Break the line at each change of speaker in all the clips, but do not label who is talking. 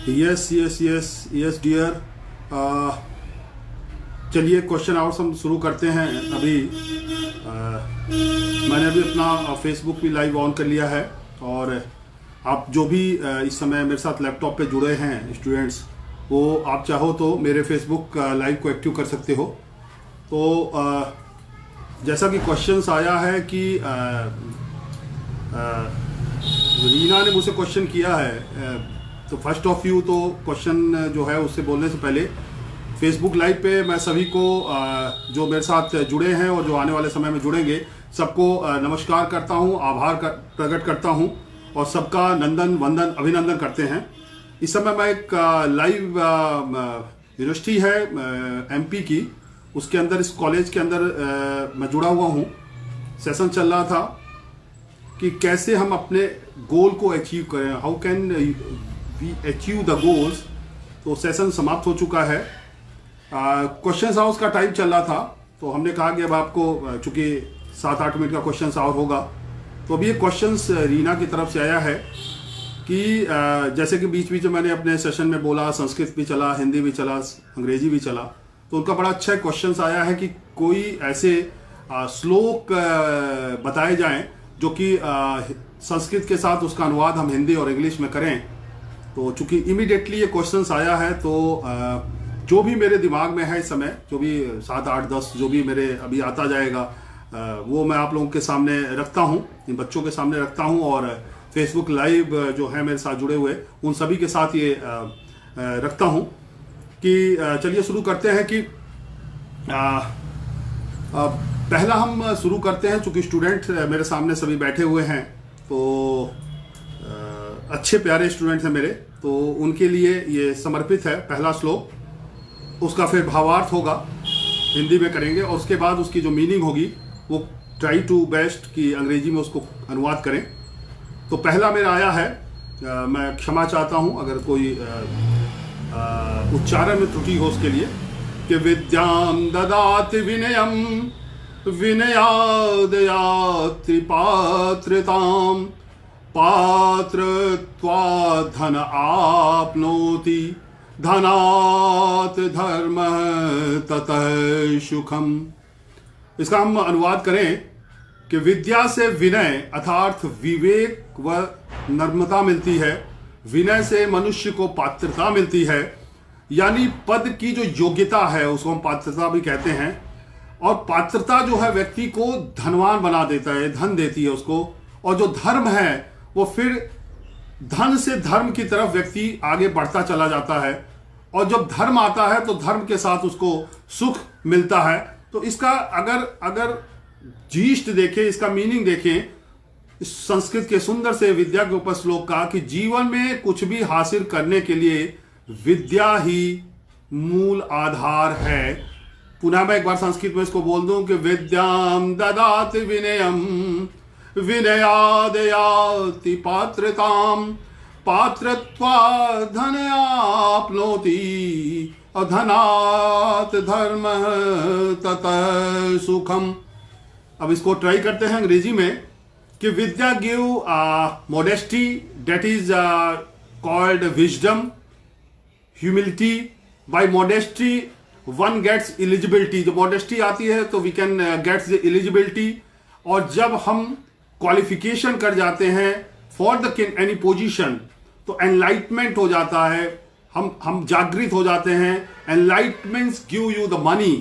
Yes yes yes yes dear. चलिए question hours हम शुरू करते हैं। अभी मैंने अभी अपना फेसबुक भी लाइव ऑन कर लिया है और आप जो भी इस समय मेरे साथ लैपटॉप पे जुड़े हैं स्टूडेंट्स, वो आप चाहो तो मेरे फेसबुक लाइव को एक्टिव कर सकते हो। तो जैसा कि क्वेश्चंस आया है कि रीना ने मुझसे क्वेश्चन किया है, तो फर्स्ट ऑफ यू तो क्वेश्चन जो है उससे बोलने से पहले फेसबुक लाइव पे मैं सभी को जो मेरे साथ जुड़े हैं और जो आने वाले समय में जुड़ेंगे सबको नमस्कार करता हूं, आभार प्रकट करता हूं और सबका नंदन वंदन अभिनंदन करते हैं। इस समय मैं एक लाइव यूनिवर्सिटी है एमपी की, उसके अंदर इस कॉलेज के अंदर मैं जुड़ा हुआ हूं। सेशन चल रहा था कि कैसे हम अपने गोल को अचीव करें, how can we achieve the goals. तो सेशन समाप्त हो चुका है। क्वेश्चन आवर्स का टाइम चल रहा था, तो हमने कहा कि अब आपको चूंकि 7-8 मिनट का क्वेश्चन आवर होगा, तो अभी ये क्वेश्चन रीना की तरफ से आया है कि जैसे कि बीच बीच में मैंने अपने सेशन में बोला, संस्कृत भी चला, हिंदी भी चला, अंग्रेजी भी चला, तो उनका बड़ा अच्छा क्वेश्चन आया है कि कोई ऐसे श्लोक बताए जाएं जो कि संस्कृत के साथ उसका अनुवाद हम हिंदी और इंग्लिश में करें। तो चूंकि इमीडिएटली ये क्वेश्चंस आया है, तो जो भी मेरे दिमाग में है इस समय, जो भी 7, 8, 10 जो भी मेरे अभी आता जाएगा, वो मैं आप लोगों के सामने रखता हूँ, इन बच्चों के सामने रखता हूँ। और फेसबुक लाइव जो है मेरे साथ जुड़े हुए उन सभी के साथ ये रखता हूँ कि चलिए शुरू करते हैं। कि पहला हम शुरू करते हैं, चूंकि स्टूडेंट मेरे सामने सभी बैठे हुए हैं, तो अच्छे प्यारे स्टूडेंट हैं मेरे, तो उनके लिए ये समर्पित है पहला श्लोक। उसका फिर भावार्थ होगा, हिंदी में करेंगे, और उसके बाद उसकी जो मीनिंग होगी वो ट्राई टू बेस्ट कि अंग्रेजी में उसको अनुवाद करें। तो पहला मेरा आया है, मैं क्षमा चाहता हूं अगर कोई उच्चारण में त्रुटि हो उसके लिए, कि विद्याम ददाति विनयम विनयादयाति पात्रताम पात्रत्वा धन आपनोति धनात् धर्म ततः सुखम। इसका हम अनुवाद करें कि विद्या से विनय अर्थात विवेक व नम्रता मिलती है, विनय से मनुष्य को पात्रता मिलती है, यानी पद की जो योग्यता है उसको हम पात्रता भी कहते हैं। और पात्रता जो है व्यक्ति को धनवान बना देता है, धन देती है उसको। और जो धर्म है वो फिर धन से धर्म की तरफ व्यक्ति आगे बढ़ता चला जाता है, और जब धर्म आता है तो धर्म के साथ उसको सुख मिलता है। तो इसका अगर जीष्ट देखें, इसका मीनिंग देखें, इस संस्कृत के सुंदर से विद्या के ऊपर श्लोक का, कि जीवन में कुछ भी हासिल करने के लिए विद्या ही मूल आधार है। पुनः मैं एक बार संस्कृत में इसको बोल दूं कि विद्याम ददाति विनयम विनयादयाति पात्रताम पात्रत्वा धन आपनोति धनात् धर्म ततः सुखम। अब इसको ट्राई करते हैं अंग्रेजी में कि विद्या give modesty, that is called wisdom, humility. By modesty one gets eligibility. जो मॉडेस्टी आती है तो we can gets the eligibility. और जब हम क्वालिफिकेशन कर जाते हैं फॉर द एनी पोजीशन, तो एनलाइटमेंट हो जाता है, हम जागृत हो जाते हैं। Enlightenment give you the money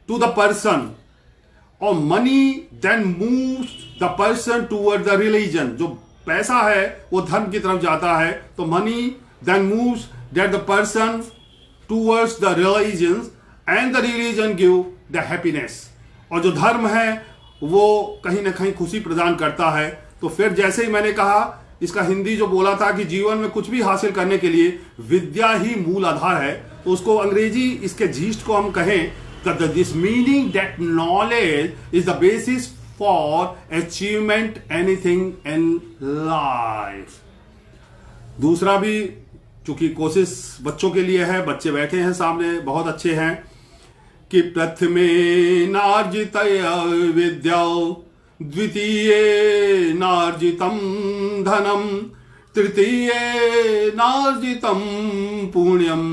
to the person, और money then moves the person toward the religion. जो पैसा है वो धर्म की तरफ जाता है, तो money then moves that the person towards the religion and the religion give the happiness. और जो धर्म है वो कहीं ना कहीं खुशी प्रदान करता है। तो फिर जैसे ही मैंने कहा, इसका हिंदी जो बोला था कि जीवन में कुछ भी हासिल करने के लिए विद्या ही मूल आधार है, तो उसको अंग्रेजी इसके जीस्ट को हम कहें this meaning that knowledge is the basis for achievement anything in life. दूसरा भी चूंकि कोशिश बच्चों के लिए है, बच्चे बैठे हैं सामने बहुत अच्छे हैं, कि प्रथमे नार्जित विद्या द्वितीये नार्जितं धनम तृतीये नार्जितं पुण्यम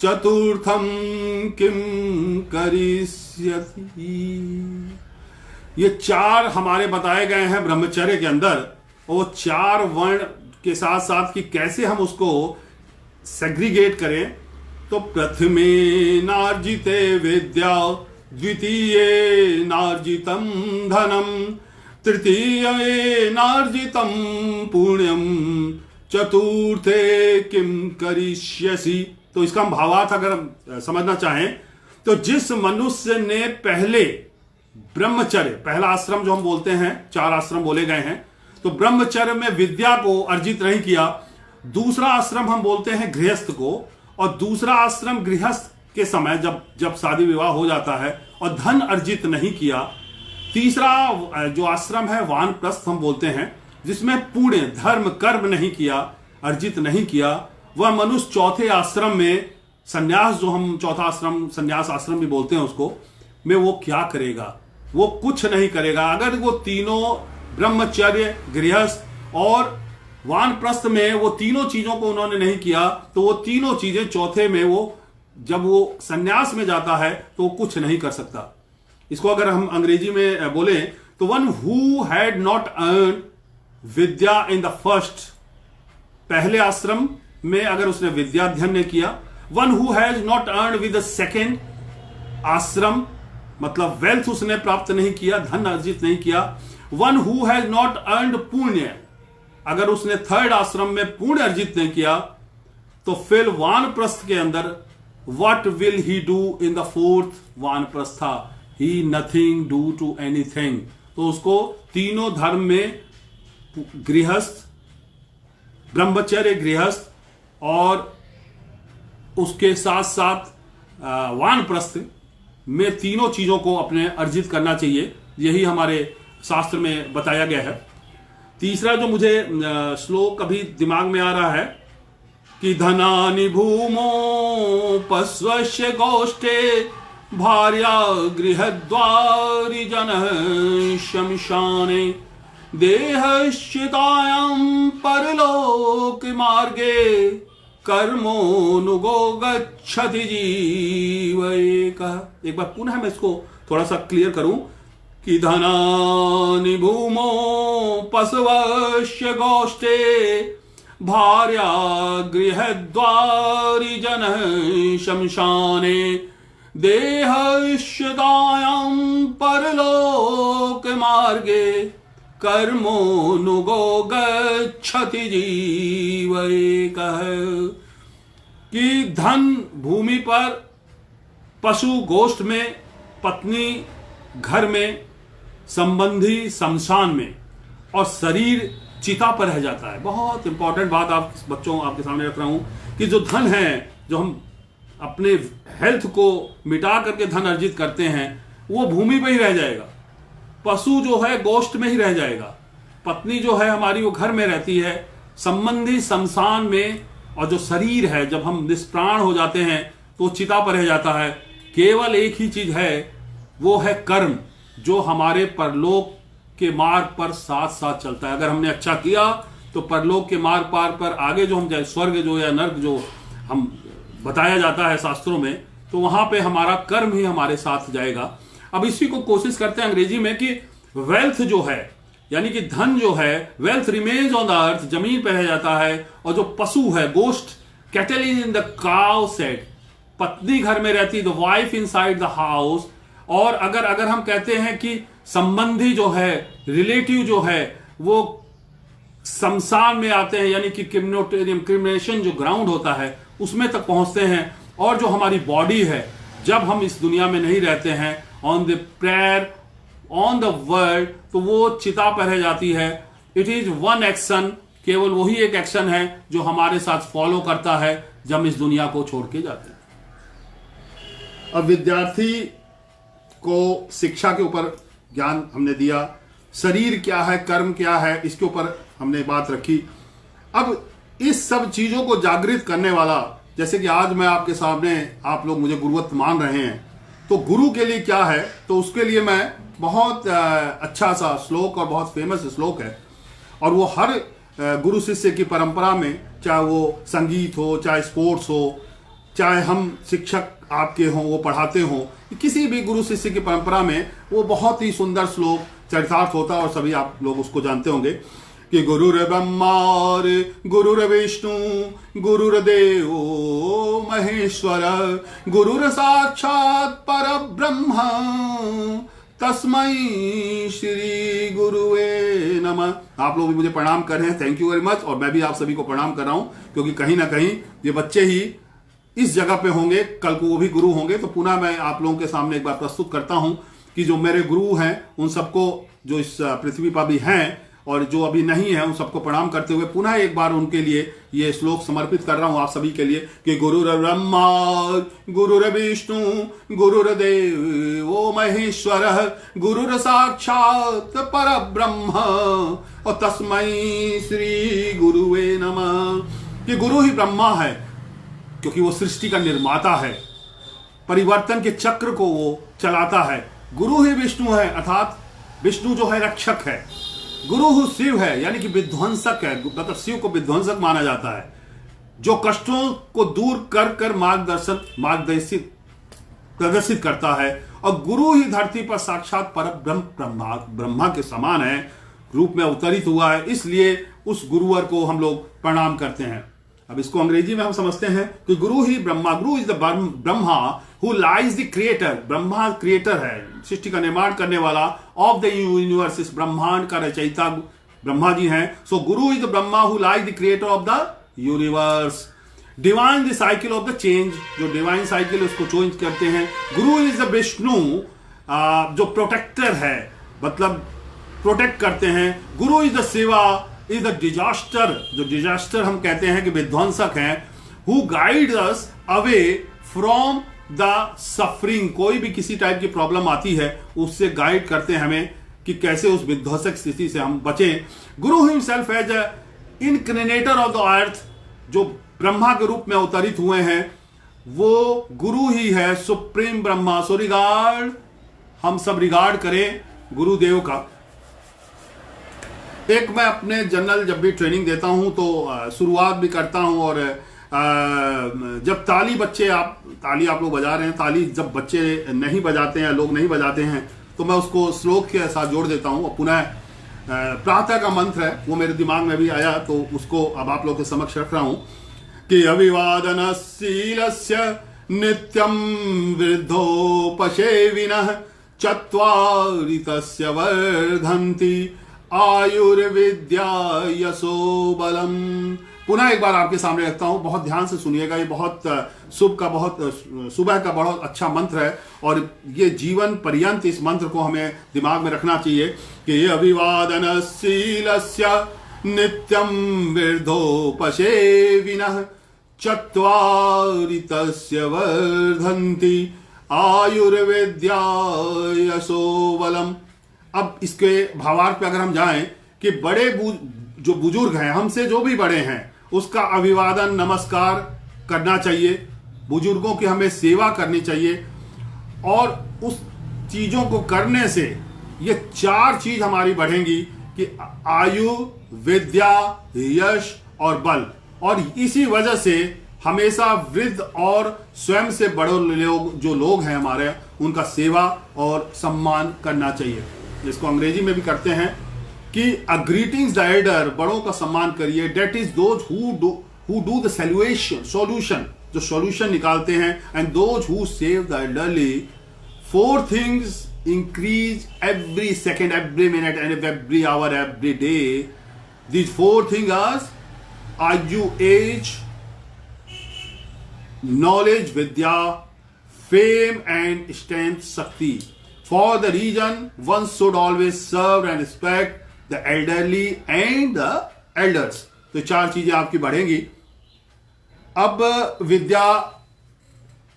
चतुर्थम किम करिष्यति। ये चार हमारे बताए गए हैं ब्रह्मचर्य के अंदर, और चार वर्ण के साथ साथ कि कैसे हम उसको सेग्रीगेट करें। तो प्रथमे नार्जिते विद्या, द्वितीये नार्जितं धनम, तृतीये नार्जितं पुण्यम, चतुर्थे किम करिष्यसि। तो इसका हम भावार्थ अगर समझना चाहें तो जिस मनुष्य ने पहले ब्रह्मचर्य, पहला आश्रम जो हम बोलते हैं, चार आश्रम बोले गए हैं, तो ब्रह्मचर्य में विद्या को अर्जित नहीं किया। दूसरा आश्रम हम बोलते हैं गृहस्थ को, और दूसरा आश्रम गृहस्थ के समय जब शादी विवाह हो जाता है और धन अर्जित नहीं किया। तीसरा जो आश्रम है वानप्रस्थ हम बोलते हैं, जिसमें पुण्य धर्म कर्म नहीं किया, अर्जित नहीं किया। वह मनुष्य चौथे आश्रम में संन्यास, जो हम चौथा आश्रम संन्यास आश्रम भी बोलते हैं उसको, में वो क्या करेगा? वो कुछ नहीं करेगा। अगर वो तीनों ब्रह्मचर्य, गृहस्थ और वानप्रस्थ में वो तीनों चीजों को उन्होंने नहीं किया, तो वो तीनों चीजें चौथे में वो जब वो संन्यास में जाता है तो वो कुछ नहीं कर सकता। इसको अगर हम अंग्रेजी में बोले तो one who had not earn Vidya in the first, पहले आश्रम में अगर उसने विद्या अध्ययन नहीं किया, one who has not earn with the second आश्रम, मतलब वेल्थ उसने प्राप्त नहीं किया, धन अर्जित नहीं किया। One who has not earn पुण्य, अगर उसने थर्ड आश्रम में पुण्य अर्जित नहीं किया, तो फिर वानप्रस्थ के अंदर what will he do in the fourth वानप्रस्था? He nothing do to anything. तो उसको तीनों धर्म में गृहस्थ, ब्रह्मचर्य गृहस्थ और उसके साथ साथ वानप्रस्थ में तीनों चीजों को अपने अर्जित करना चाहिए। यही हमारे शास्त्र में बताया गया है। तीसरा जो मुझे श्लोक अभी दिमाग में आ रहा है कि धनानि भूमो पश्वस्य गोष्ठे, भार्या गृहद्वारि जनः शमशाने, देहश्चितायां परलोक मार्गे, कर्मोनुगो गच्छति जीव एकः। एक बार पुनः मैं इसको थोड़ा सा क्लियर करूं कि धनानि भूमो पशवस्य गोष्ठे, भार्या गृहद्वारि जनः शमशाने, देहश्चितायां परलोक मार्गे, कर्मोनुगो गच्छति जीव एकः। कि धन भूमि पर, पशु गोष्ठ में, पत्नी घर में, संबंधी शमशान में, और शरीर चिता पर रह जाता है। बहुत इंपॉर्टेंट बात आप बच्चों आपके सामने रख रहा हूं कि जो धन है, जो हम अपने हेल्थ को मिटा करके धन अर्जित करते हैं, वो भूमि पर ही रह जाएगा। पशु जो है गोष्ठ में ही रह जाएगा। पत्नी जो है हमारी वो घर में रहती है, संबंधी शमशान में, और जो शरीर है जब हम निष्प्राण हो जाते हैं तो चिता पर रह जाता है। केवल एक ही चीज है, वो है कर्म, जो हमारे परलोक के मार्ग पर साथ साथ चलता है। अगर हमने अच्छा किया तो परलोक के मार्ग पार पर आगे जो हम जाए, स्वर्ग जो या नर्क जो हम बताया जाता है शास्त्रों में, तो वहां पे हमारा कर्म ही हमारे साथ जाएगा। अब इसी को कोशिश करते हैं अंग्रेजी में कि वेल्थ जो है, यानी कि धन जो है, wealth remains on the earth, जमीन पर रह जाता है। और जो पशु है, गोश्त, cattle is in the cow set, पत्नी घर में रहती, the wife inside the house. और अगर हम कहते हैं कि संबंधी जो है, रिलेटिव जो है, वो शमशान में आते हैं, यानी कि क्रिमिनेशन जो ग्राउंड होता है उसमें तक पहुंचते हैं। और जो हमारी बॉडी है, जब हम इस दुनिया में नहीं रहते हैं, on the prayer on the world, तो वो चिता पर रह जाती है। इट इज वन एक्शन, केवल वही एक एक्शन है जो हमारे साथ फॉलो करता है जब हम इस दुनिया को छोड़ के जाते हैं। अब विद्यार्थी को शिक्षा के ऊपर ज्ञान हमने दिया, शरीर क्या है, कर्म क्या है, इसके ऊपर हमने बात रखी। अब इस सब चीजों को जागृत करने वाला, जैसे कि आज मैं आपके सामने, आप लोग मुझे गुरुवत मान रहे हैं, तो गुरु के लिए क्या है, तो उसके लिए मैं बहुत अच्छा सा श्लोक, और बहुत फेमस श्लोक है, और वो हर गुरु शिष्य की परंपरा में, चाहे वो संगीत हो, चाहे स्पोर्ट्स हो, चाहे हम शिक्षक आपके हों, वो पढ़ाते हों, किसी भी गुरु शिष्य की परंपरा में वो बहुत ही सुंदर श्लोक चरितार्थ होता है और सभी आप लोग उसको जानते होंगे कि गुरुर ब्रह्मा और गुरुर विष्णु गुरुर्देव महेश्वर गुरुर साक्षात पर ब्रह्म तस्मै श्री गुरुवे नमः। आप लोग भी मुझे प्रणाम कर रहे हैं, थैंक यू वेरी मच। और मैं भी आप सभी को प्रणाम कर रहा हूं, क्योंकि कहीं ना कहीं ये बच्चे ही इस जगह पे होंगे, कल को वो भी गुरु होंगे। तो पुनः मैं आप लोगों के सामने एक बार प्रस्तुत करता हूं कि जो मेरे गुरु हैं उन सबको, जो इस पृथ्वी पर भी हैं और जो अभी नहीं है, उन सबको प्रणाम करते हुए पुनः एक बार उनके लिए ये श्लोक समर्पित कर रहा हूं आप सभी के लिए कि गुरुर ब्रह्मा गुरुर विष्णु गुरुर्देवो महेश्वर गुरुर साक्षात पर ब्रह्म और तस्मै श्री गुरुवे नमः। कि गुरु ही ब्रह्मा है, क्योंकि वो सृष्टि का निर्माता है, परिवर्तन के चक्र को वो चलाता है। गुरु ही विष्णु है, अर्थात विष्णु जो है रक्षक है। गुरु शिव है, यानी कि विध्वंसक है, मतलब शिव को विध्वंसक माना जाता है, जो कष्टों को दूर कर कर मार्गदर्शित प्रदर्शित करता है। और गुरु ही धरती पर साक्षात पर ब्रह्मा के समान है, रूप में अवतरित हुआ है, इसलिए उस गुरुवर को हम लोग प्रणाम करते हैं। अब इसको अंग्रेजी में हम समझते हैं कि गुरु ही ब्रह्मा, गुरु is the Brahma who lies the creator. Brahma creator है, सृष्टि का निर्माण करने वाला, ऑफ द यूनिवर्स, इस ब्रह्मांड का रचयिता ब्रह्मा जी हैं। सो गुरु is the Brahma who lies the creator of the universe, divine the cycle of the change, जो डिवाइन साइकिल उसको चेंज करते हैं। गुरु इज द विष्णु, जो प्रोटेक्टर है, मतलब प्रोटेक्ट करते हैं। गुरु is the Shiva, is the disaster, जो डिजास्टर हम कहते हैं कि विध्वंसक हैं। Who guide us away from the suffering, कोई भी किसी टाइप की प्रॉब्लम आती है उससे गाइड करते हैं हमें कि कैसे उस विध्वंसक स्थिति से हम बचें। गुरु himself as a incarnator of the earth, जो ब्रह्मा के रूप में अवतरित हुए हैं, वो गुरु ही है, सुप्रीम ब्रह्मा। सो रिगार्ड, हम सब रिगार्ड करें गुरुदेव का। एक मैं अपने जनरल जब भी ट्रेनिंग देता हूं तो शुरुआत भी करता हूं, और जब ताली आप लोग बजा रहे हैं, ताली जब बच्चे नहीं बजाते हैं, लोग नहीं बजाते हैं, तो मैं उसको श्लोक के साथ जोड़ देता हूं। और पुनः प्रातः का मंत्र है, वो मेरे दिमाग में भी आया, तो उसको अब आप लोग के समक्ष रख रहा हूं कि अभिवादनशीलस्य नित्यं वृद्धोपसेविनः चत्वारि तस्य वर्धन्ति आयुर्विद्या यशो बलम। पुनः एक बार आपके सामने रखता हूं, बहुत ध्यान से सुनिएगा। ये बहुत सुबह का बहुत अच्छा मंत्र है, और ये जीवन पर्यंत इस मंत्र को हमें दिमाग में रखना चाहिए कि अभिवादनशीलस्य नित्यं वृद्धोपसेविनः चत्वारि तस्य वर्धन्ति आयुर्विद्या यशो बलम। अब इसके भावार्थ पे अगर हम जाएं कि बड़े जो बुजुर्ग हैं, हमसे जो भी बड़े हैं, उसका अभिवादन नमस्कार करना चाहिए, बुजुर्गों की हमें सेवा करनी चाहिए। और उस चीजों को करने से ये चार चीज हमारी बढ़ेंगी कि आयु, विद्या, यश और बल। और इसी वजह से हमेशा वृद्ध और स्वयं से बड़े जो लोग हैं हमारे, उनका सेवा और सम्मान करना चाहिए। जिसको अंग्रेजी में भी करते हैं कि अ ग्रीटिंग्स द एल्डर, बड़ों का सम्मान करिए। That is those who do the solution, जो सॉल्यूशन निकालते हैं, and those who save the elderly. 4 things increase every second, every minute and every hour, every day. These 4 things are आयु, age, knowledge, विद्या, fame and strength, शक्ति। For the reason one should always serve and respect the elderly and the elders. तो 4 चीजें आपकी बढ़ेंगी। अब विद्या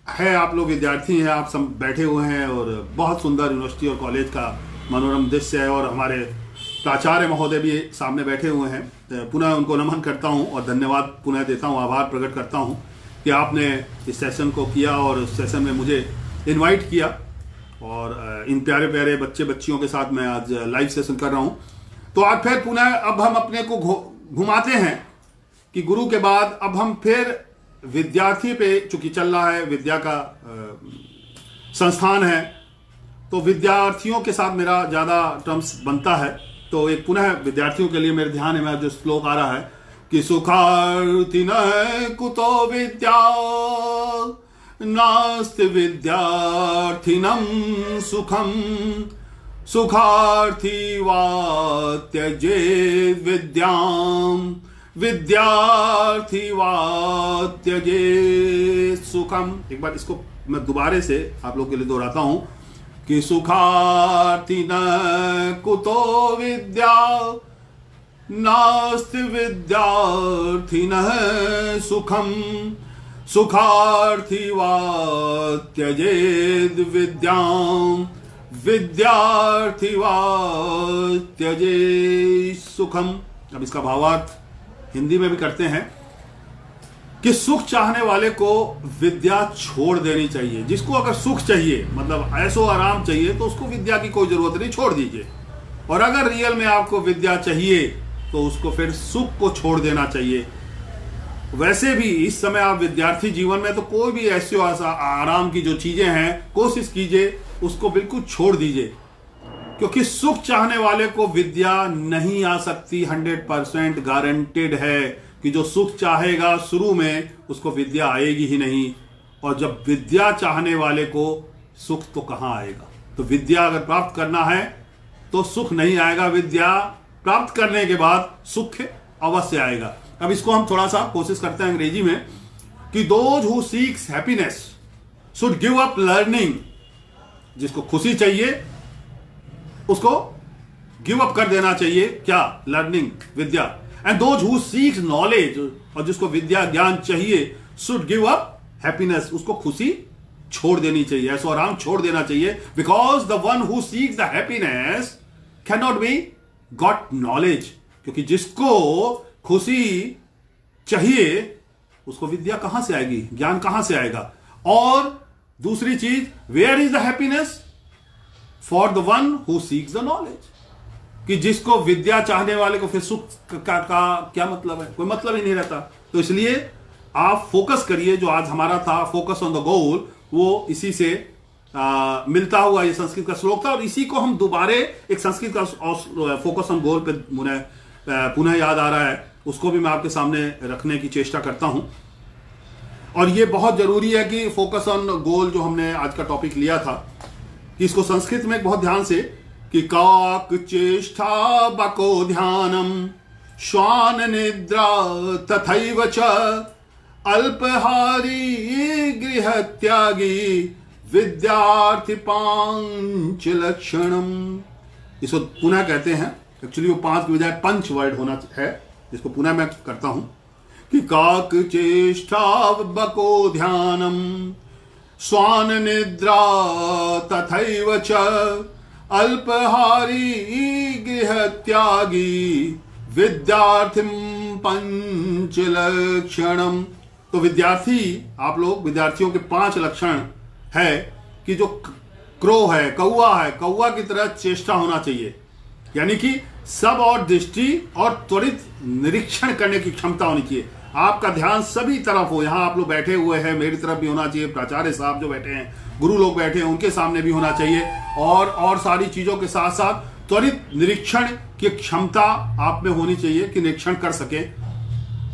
है, आप लोग विद्यार्थी हैं, आप सब बैठे हुए हैं, और बहुत सुंदर यूनिवर्सिटी और कॉलेज का मनोरम दृश्य है, और हमारे प्राचार्य महोदय भी सामने बैठे हुए हैं। पुनः उनको नमन करता हूं और धन्यवाद पुनः देता हूं, आभार प्रकट करता हूं कि आपने इस सेशन को किया और उस सेशन में मुझे इनवाइट किया। और इन प्यारे प्यारे बच्चे बच्चियों के साथ मैं आज लाइव सेशन कर रहा हूं। तो आज फिर पुनः अब हम अपने को घुमाते हैं कि गुरु के बाद अब हम फिर विद्यार्थी पे, चूंकि चल रहा है विद्या का संस्थान है, तो विद्यार्थियों के साथ मेरा ज़्यादा टर्म्स बनता है। तो एक पुनः विद्यार्थियों के लिए मेरे ध्यान है, मेरा जो श्लोक आ रहा है कि सुखार्थी न कुतो विद्या नास्ति विद्यार्थिनम सुखम सुखार्थी वा त्यजेत विद्याम विद्यार्थी वा त्यजेत सुखम। एक बार इसको मैं दोबारा से आप लोगों के लिए दोहराता हूं कि सुखार्थी न कुतो विद्या नास्ति विद्यार्थिनः सुखम सुखार्थी वा त्यजेद विद्याम विद्यार्थी वा त्यजेद सुखम। अब इसका भावार्थ हिंदी में भी करते हैं कि सुख चाहने वाले को विद्या छोड़ देनी चाहिए। जिसको अगर सुख चाहिए, मतलब ऐसो आराम चाहिए, तो उसको विद्या की कोई जरूरत नहीं, छोड़ दीजिए। और अगर रियल में आपको विद्या चाहिए तो उसको फिर सुख को छोड़ देना चाहिए। वैसे भी इस समय आप विद्यार्थी जीवन में तो कोई भी ऐसे आराम की जो चीजें हैं कोशिश कीजिए उसको बिल्कुल छोड़ दीजिए, क्योंकि सुख चाहने वाले को विद्या नहीं आ सकती। 100% गारंटेड है कि जो सुख चाहेगा शुरू में उसको विद्या आएगी ही नहीं। और जब विद्या चाहने वाले को सुख तो कहां आएगा। तो विद्या अगर प्राप्त करना है तो सुख नहीं आएगा, विद्या प्राप्त करने के बाद सुख अवश्य आएगा। अब इसको हम थोड़ा सा कोशिश करते हैं अंग्रेजी में कि those who seeks happiness should give up learning. जिसको खुशी चाहिए उसको गिव अप कर देना चाहिए, क्या? लर्निंग, विद्या। And those who seeks knowledge, और जिसको विद्या ज्ञान चाहिए, शुड गिव अप हैप्पीनेस, उसको खुशी छोड़ देनी चाहिए, ऐसो आराम छोड़ देना चाहिए। Because the one who seeks the happiness can not be got knowledge, क्योंकि जिसको खुशी चाहिए उसको विद्या कहां से आएगी, ज्ञान कहां से आएगा। और दूसरी चीज, where is the happiness for the one who seeks the knowledge, कि जिसको विद्या चाहने वाले को फिर सुख का क्या मतलब है, कोई मतलब ही नहीं रहता। तो इसलिए आप फोकस करिए, जो आज हमारा था फोकस ऑन द गोल, वो इसी से मिलता हुआ ये संस्कृत का श्लोक था। और इसी को हम दोबारा एक संस्कृत का फोकस ऑन गोल पे पुनः याद आ रहा है, उसको भी मैं आपके सामने रखने की चेष्टा करता हूं। और ये बहुत जरूरी है कि फोकस ऑन गोल जो हमने आज का टॉपिक लिया था, कि इसको संस्कृत में बहुत ध्यान से, कि काक चेष्टा बको ध्यानम श्वान निद्रा तथैव च अल्पहारी गृह त्यागी विद्यार्थी पांच लक्षणम। इसको पुनः कहते हैं, एक्चुअली वो 5 की बजाय पंच वर्ड होना है, इसको पुनः मैं करता हूं कि काक चेष्टा बको ध्यानम स्वान निद्रा तथैव च अल्पहारी गृह त्यागी विद्यार्थिम पंच लक्षणम। तो विद्यार्थी, आप लोग विद्यार्थियों के 5 लक्षण है कि जो क्रो है, कौआ है, कौआ की तरह चेष्टा होना चाहिए, यानी कि सब और दृष्टि और त्वरित निरीक्षण करने की क्षमता होनी चाहिए। आपका ध्यान सभी तरफ हो। यहाँ आप लोग बैठे हुए हैं, मेरी तरफ भी होना चाहिए, प्राचार्य साहब जो बैठे हैं, गुरु लोग बैठे हैं, उनके सामने भी होना चाहिए। और सारी चीजों के साथ साथ त्वरित निरीक्षण की क्षमता आप में होनी चाहिए कि निरीक्षण कर सके।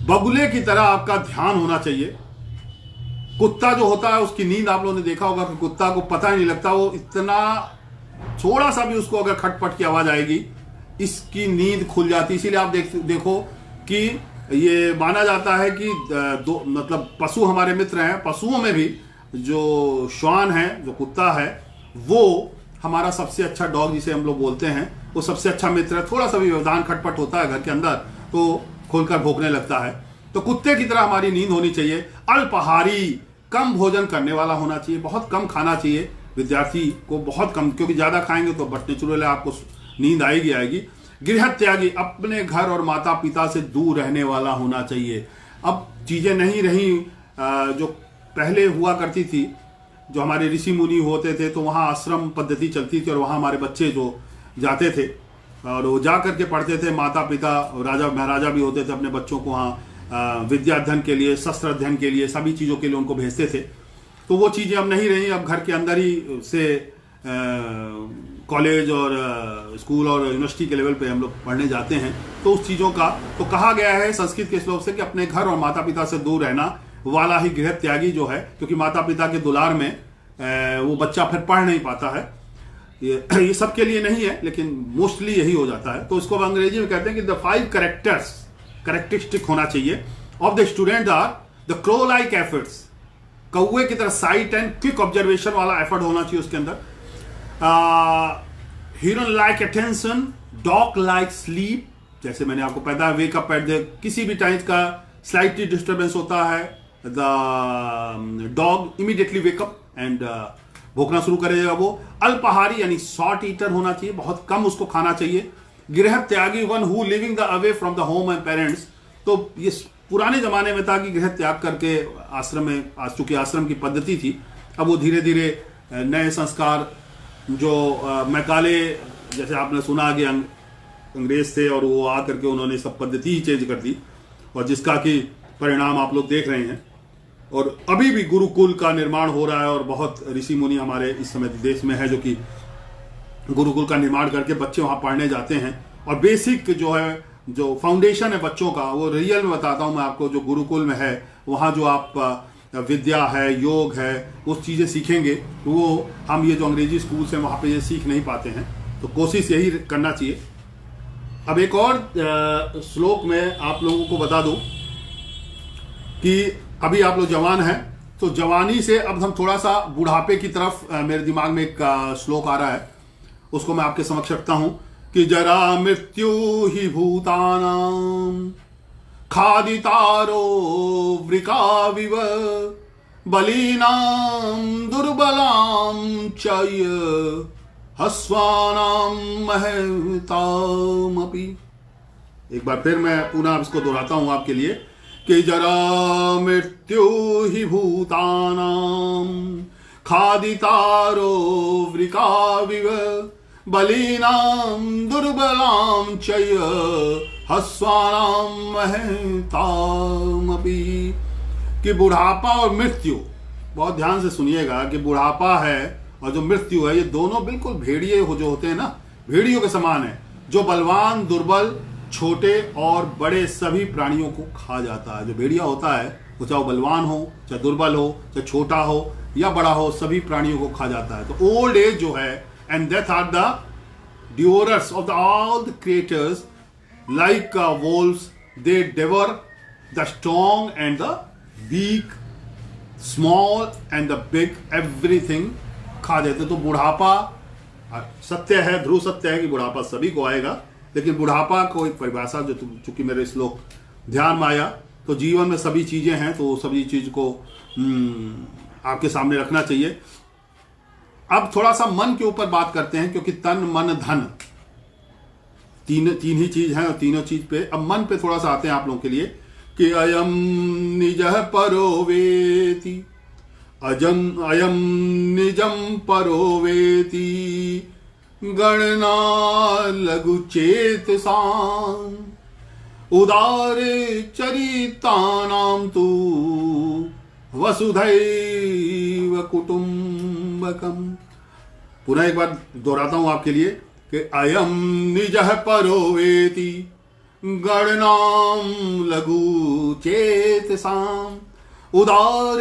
बगुले की तरह आपका ध्यान होना चाहिए। कुत्ता जो होता है उसकी नींद आप लोगों ने देखा होगा कि कुत्ता को पता ही नहीं लगता, वो इतना थोड़ा सा भी उसको अगर खटपट की आवाज आएगी इसकी नींद खुल जाती। इसीलिए आप देखो कि ये माना जाता है कि मतलब पशु हमारे मित्र हैं। पशुओं में भी जो श्वान है, जो कुत्ता है, वो हमारा सबसे अच्छा डॉग जिसे हम लोग बोलते हैं, वो सबसे अच्छा मित्र है। थोड़ा सा भी व्यवधान खटपट होता है घर के अंदर तो खोलकर भौंकने लगता है। तो कुत्ते की तरह हमारी नींद होनी चाहिए। अल्पाहारी, कम भोजन करने वाला होना चाहिए, बहुत कम खाना चाहिए विद्यार्थी को, बहुत कम, क्योंकि ज्यादा खाएंगे तो बट नेचुरल आपको नींद आएगी। गृह त्यागी, अपने घर और माता पिता से दूर रहने वाला होना चाहिए। अब चीजें नहीं रही जो पहले हुआ करती थी, जो हमारे ऋषि मुनि होते थे, तो वहाँ आश्रम पद्धति चलती थी और वहाँ हमारे बच्चे जो जाते थे और वो जा करके पढ़ते थे। माता पिता राजा महाराजा भी होते थे, अपने बच्चों को वहाँ विद्या अध्ययन के लिए, शस्त्र अध्ययन के लिए, सभी चीज़ों के लिए उनको भेजते थे। तो वो चीज़ें अब नहीं रही। अब घर के अंदर ही से कॉलेज और स्कूल और यूनिवर्सिटी के लेवल पे हम लोग पढ़ने जाते हैं। तो उस चीज़ों का तो कहा गया है संस्कृत के श्लोक से कि अपने घर और माता पिता से दूर रहना वाला ही गृह त्यागी जो है, क्योंकि माता पिता के दुलार में वो बच्चा फिर पढ़ नहीं पाता है। ये सब के लिए नहीं है, लेकिन मोस्टली यही हो जाता है। तो इसको अंग्रेजी में कहते हैं कि द 5 कैरेक्टरिस्टिक होना चाहिए of the student are the crow like efforts, कौए की तरह साइट एंड क्विक ऑब्जर्वेशन वाला एफर्ट होना चाहिए उसके अंदर। Heron like attention, dog like sleep, जैसे मैंने आपको पता है वेकअप एट द किसी भी टाइम का स्लाइटली डिस्टर्बेंस होता है, the dog immediately wake up and भोंकना शुरू करेगा। वो अल्पाहारी यानी शॉर्ट ईटर होना चाहिए, बहुत कम उसको खाना चाहिए। गृह त्यागी, one who living the away from the home and parents. तो ये पुराने जमाने में था कि गृह त्याग करके आश्रम में, आज चूंकि आश्रम की पद्धति थी, अब वो धीरे धीरे नए संस्कार जो मैकाले, जैसे आपने सुना कि अंग्रेज थे और वो आ करके उन्होंने सब पद्धति ही चेंज कर दी, और जिसका कि परिणाम आप लोग देख रहे हैं। और अभी भी गुरुकुल का निर्माण हो रहा है और बहुत ऋषि मुनि हमारे इस समय देश में है जो कि गुरुकुल का निर्माण करके बच्चे वहाँ पढ़ने जाते हैं। और बेसिक जो है, जो फाउंडेशन है बच्चों का, वो रियल में बताता हूँ मैं आपको, जो गुरुकुल में है वहाँ जो आप विद्या है, योग है, वो चीज़ें सीखेंगे, वो हम ये जो अंग्रेजी स्कूल से वहाँ पे ये सीख नहीं पाते हैं। तो कोशिश यही करना चाहिए। अब एक और श्लोक में आप लोगों को बता दूं कि अभी आप लोग जवान हैं, तो जवानी से अब हम थोड़ा सा बुढ़ापे की तरफ, मेरे दिमाग में एक श्लोक आ रहा है, उसको मैं आपके समक्ष रखता हूं कि जरा मृत्यु ही भूतानां खादितारो वृकाविव बलीनां दुर्बलां चय हस्वानां महतामपि। एक बार फिर मैं पुनः इसको दोहराता हूं आपके लिए कि जरा मृत्यु ही भूतानां खादितारो वृकाविव बलीनां दुर्बलां चय हस्वानां महतामपि। कि बुढ़ापा और मृत्यु, बहुत ध्यान से सुनिएगा कि बुढ़ापा है और जो मृत्यु है, ये दोनों बिल्कुल भेड़िए हो जो होते हैं ना, भेड़ियों के समान है, जो बलवान, दुर्बल, छोटे और बड़े सभी प्राणियों को खा जाता है। जो भेड़िया होता है वो चाहे बलवान हो, चाहे दुर्बल हो, चाहे छोटा हो या बड़ा हो, सभी प्राणियों को खा जाता है। तो ओल्ड एज जो है and death are the devourers of the all the creators like wolves, they devour the strong and the weak, small and the big, everything खा देते। तो बुढ़ापा सत्य है, ध्रुव सत्य है कि बुढ़ापा सभी को आएगा, लेकिन बुढ़ापा को एक परिभाषा जो चूंकि मेरे श्लोक ध्यान में आया, तो जीवन में सभी चीजें हैं, तो सभी चीज को आपके सामने रखना चाहिए। अब थोड़ा सा मन के ऊपर बात करते हैं, क्योंकि तन मन धन तीन ही चीज हैं, और तीनों चीज पे अब मन पे थोड़ा सा आते हैं आप लोगों के लिए कि अयम निजः परो वेति, अयम निजम परो वेति गणना लघु चेतसां उदार चरितानां तु वसुधैव कुटुंबकम। पुनः एक बार दोहराता हूं आपके लिए कि अयम निजः परो वेति गणनां लघु चेतसां उदार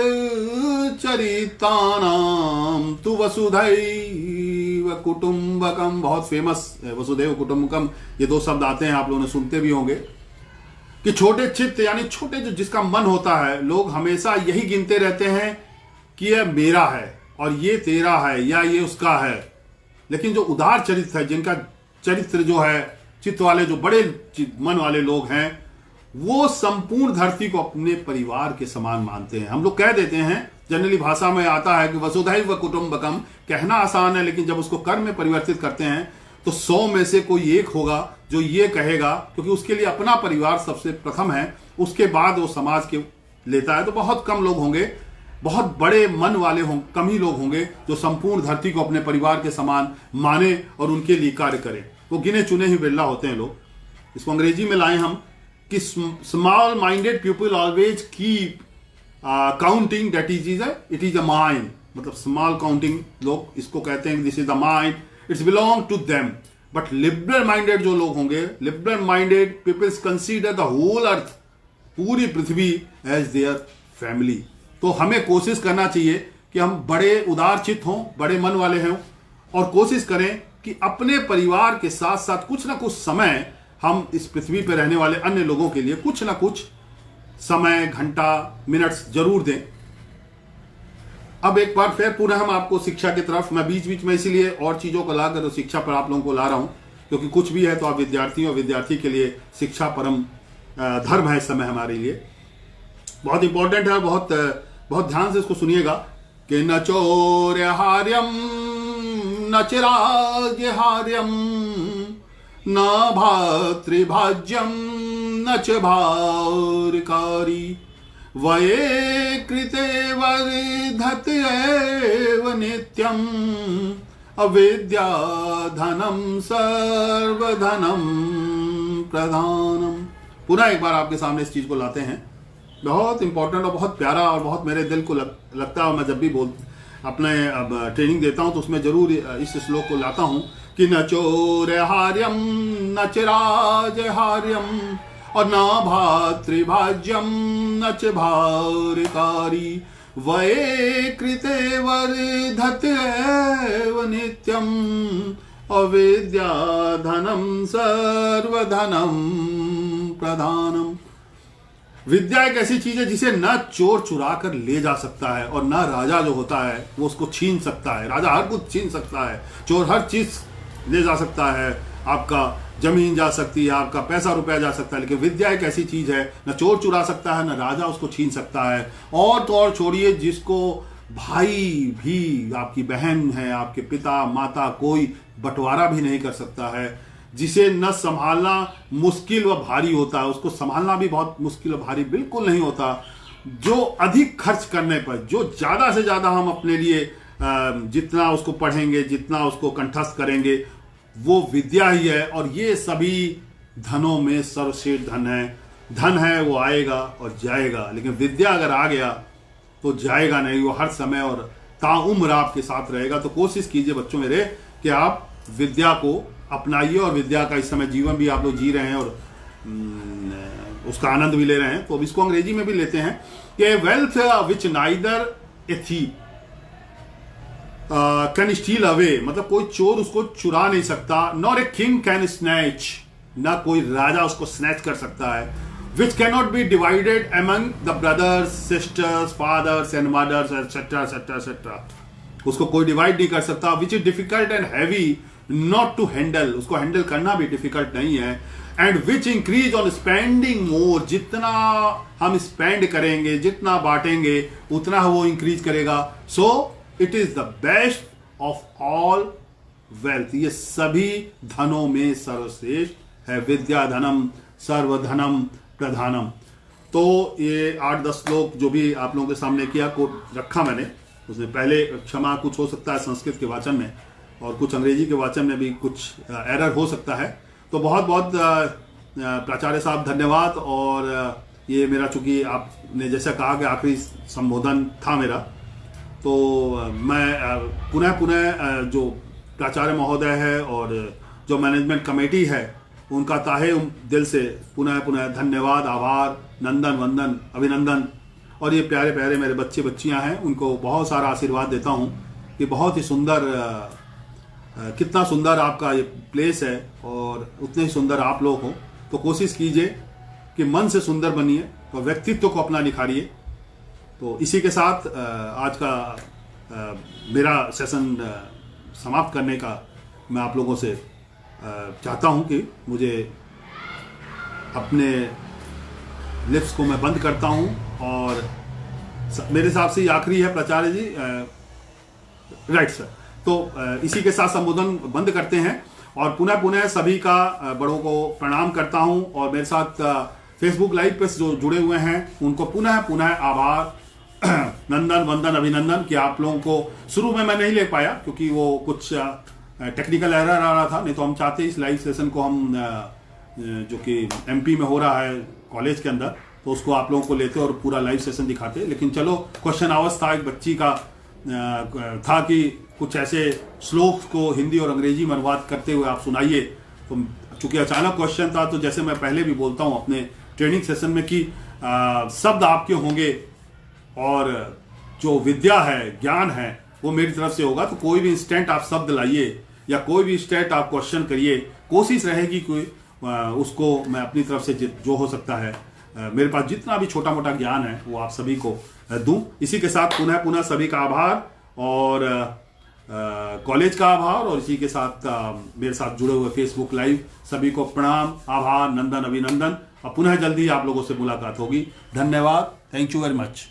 चरितानां तु वसुधैव कुटुंबकम। बहुत फेमस वसुधैव कुटुंबकम, ये दो शब्द आते हैं, आप लोगों ने सुनते भी होंगे कि छोटे चित्त यानी छोटे जो जिसका मन होता है, लोग हमेशा यही गिनते रहते हैं कि यह मेरा है और ये तेरा है या ये उसका है। लेकिन जो उदार चरित्र है, जिनका चरित्र जो है चित्त वाले, जो बड़े मन वाले लोग हैं, वो संपूर्ण धरती को अपने परिवार के समान मानते हैं। हम लोग कह देते हैं, जनरली भाषा में आता है कि वसुधैव कुटुंबकम, कहना आसान है, लेकिन जब उसको कर्म में परिवर्तित करते हैं तो 100 में से कोई एक होगा जो ये कहेगा, क्योंकि उसके लिए अपना परिवार सबसे प्रथम है, उसके बाद वो समाज के लेता है। तो बहुत कम लोग होंगे, बहुत बड़े मन वाले होंगे, कम ही लोग होंगे जो संपूर्ण धरती को अपने परिवार के समान माने और उनके लिए कार्य करें। वो गिने चुने ही बिरला होते हैं लोग। इसको अंग्रेजी में लाए हम कि small minded people always keep counting that it is a mind, मतलब स्मॉल काउंटिंग लोग इसको कहते हैं, this is the mind, it's belong to them. But liberal minded जो लोग होंगे, liberal minded peoples consider the whole earth, पूरी पृथ्वी एज देयर फैमिली। तो हमें कोशिश करना चाहिए कि हम बड़े उदारचित हों, बड़े मन वाले हों, और कोशिश करें कि अपने परिवार के साथ साथ कुछ ना कुछ समय हम इस पृथ्वी पर रहने वाले अन्य लोगों के लिए कुछ ना कुछ समय, घंटा, मिनट्स जरूर दें। अब एक बार फिर पुनः हम आपको शिक्षा की तरफ, मैं बीच बीच में इसीलिए और चीजों को लाकर तो शिक्षा पर आप लोगों को ला रहा हूं, क्योंकि कुछ भी है तो आप विद्यार्थी, और विद्यार्थी के लिए शिक्षा परम धर्म है इस समय हमारे लिए, बहुत इंपॉर्टेंट है। बहुत बहुत ध्यान से इसको सुनिएगा कि न चौर्यहार्यम न चिराग्यहार्यम न भातृभाज्यम न च भार्कारी वये कृते वर्धत एव नित्यम अविद्या धनम सर्वधनम प्रधानम। पुनः एक बार आपके सामने इस चीज को लाते हैं, बहुत इंपॉर्टेंट और बहुत प्यारा और बहुत मेरे दिल को लगता है। मैं जब भी अपने अब ट्रेनिंग देता हूं तो उसमें जरूर इस श्लोक को लाता हूं कि न चौर्यहार्यम न चिराजहार्यम और न भातृभाज्यम न च भार्कारी वये कृते वर्धत एव नित्यम अविद्या धनम सर्वधनम प्रधानम। विद्या एक ऐसी चीज है जिसे न चोर चुरा कर ले जा सकता है और न राजा जो होता है वो उसको छीन सकता है। राजा हर कुछ छीन सकता है, चोर हर चीज ले जा सकता है, आपका जमीन जा सकती है, आपका पैसा रुपया जा सकता है, लेकिन विद्या एक ऐसी चीज है न चोर चुरा सकता है, न राजा उसको छीन सकता है। और तो और छोड़िए, जिसको भाई भी, आपकी बहन है, आपके पिता माता, कोई बंटवारा भी नहीं कर सकता है। जिसे न संभालना मुश्किल व भारी होता है, उसको संभालना भी बहुत मुश्किल व भारी बिल्कुल नहीं होता। जो अधिक खर्च करने पर, जो ज्यादा से ज्यादा हम अपने लिए जितना उसको पढ़ेंगे, जितना उसको कंठस्थ करेंगे, वो विद्या ही है। और ये सभी धनों में सर्वश्रेष्ठ धन है। धन है वो आएगा और जाएगा, लेकिन विद्या अगर आ गया तो जाएगा नहीं, वो हर समय और ताउम्र आपके साथ रहेगा। तो कोशिश कीजिए बच्चों मेरे कि आप विद्या को अपनाइए, और विद्या का इस समय जीवन भी आप लोग जी रहे हैं और उसका आनंद भी ले रहे हैं। तो अब इसको अंग्रेजी में भी लेते हैं कि wealth which neither a thief can steal away, मतलब कोई चोर उसको चुरा नहीं सकता। Nor a king can snatch, ना कोई राजा उसको स्नैच कर सकता है। Which can not be divided among the brothers, sisters, fathers and mothers etcetera etcetera etcetera, उसको कोई डिवाइड नहीं कर सकता। Which is difficult and heavy not to handle, उसको हैंडल करना भी डिफिकल्ट नहीं है। And which increase on spending more, जितना हम स्पेंड करेंगे, जितना बांटेंगे, उतना वो इंक्रीज करेगा। So it is the best of all wealth, ये सभी धनों में सर्वश्रेष्ठ है। विद्या धनम सर्वधनम प्रधानम। तो ये 8-10 श्लोक जो भी आप लोगों के सामने किया को रखा मैंने, उसमें पहले क्षमा कुछ हो सकता है संस्कृत के वाचन में, और कुछ अंग्रेजी के वाचन में भी कुछ एरर हो सकता है। तो बहुत बहुत प्राचार्य साहब धन्यवाद। और ये मेरा, चूंकि आपने जैसा कहा कि आखिरी संबोधन था मेरा, तो मैं पुनः जो प्राचार्य महोदय है और जो मैनेजमेंट कमेटी है उनका ताहे दिल से पुनः धन्यवाद, आभार, नंदन वंदन, अभिनंदन। और ये प्यारे प्यारे मेरे बच्चे बच्चियां हैं, उनको बहुत सारा आशीर्वाद देता हूं कि बहुत ही सुंदर, कितना सुंदर आपका ये प्लेस है और उतने ही सुंदर आप लोग हो। तो कोशिश कीजिए कि मन से सुंदर बनिए और व्यक्तित्व को अपना निखारिए। तो इसी के साथ आज का मेरा सेशन समाप्त करने का मैं आप लोगों से चाहता हूं कि मुझे अपने लिप्स को मैं बंद करता हूं, और मेरे हिसाब से ये आखिरी है प्राचार्य जी, राइट सर। तो इसी के साथ संबोधन बंद करते हैं, और पुनः सभी का बड़ों को प्रणाम करता हूं। और मेरे साथ फेसबुक लाइव पे जो जुड़े हुए हैं उनको पुनः आभार, नंदन वंदन, अभिनंदन कि आप लोगों को शुरू में मैं नहीं ले पाया क्योंकि वो कुछ टेक्निकल एरर आ रहा था, नहीं तो हम चाहते इस लाइव सेशन को हम जो कि एमपी में हो रहा है कॉलेज के अंदर, तो उसको आप लोगों को लेते और पूरा लाइव सेशन दिखाते। लेकिन चलो क्वेश्चन आवर्स था, एक बच्ची का था कि कुछ ऐसे श्लोक को हिंदी और अंग्रेजी में अनुवाद करते हुए आप सुनाइए। तो चूंकि अचानक क्वेश्चन था, तो जैसे मैं पहले भी बोलता हूँ अपने ट्रेनिंग सेशन में कि शब्द आपके होंगे और जो विद्या है, ज्ञान है, वो मेरी तरफ से होगा। तो कोई भी इंस्टेंट आप शब्द लाइए या कोई भी इंस्टेंट आप क्वेश्चन करिए, कोशिश रहेगी कोई उसको मैं अपनी तरफ से जो हो सकता है मेरे पास जितना भी छोटा मोटा ज्ञान है वो आप सभी को दूं। इसी के साथ पुनः सभी का आभार और कॉलेज का आभार, और इसी के साथ मेरे साथ जुड़े हुए फेसबुक लाइव सभी को प्रणाम, आभार, नंदन, अभिनंदन। और पुनः जल्दी आप लोगों से मुलाकात होगी। धन्यवाद, थैंक यू वेरी मच।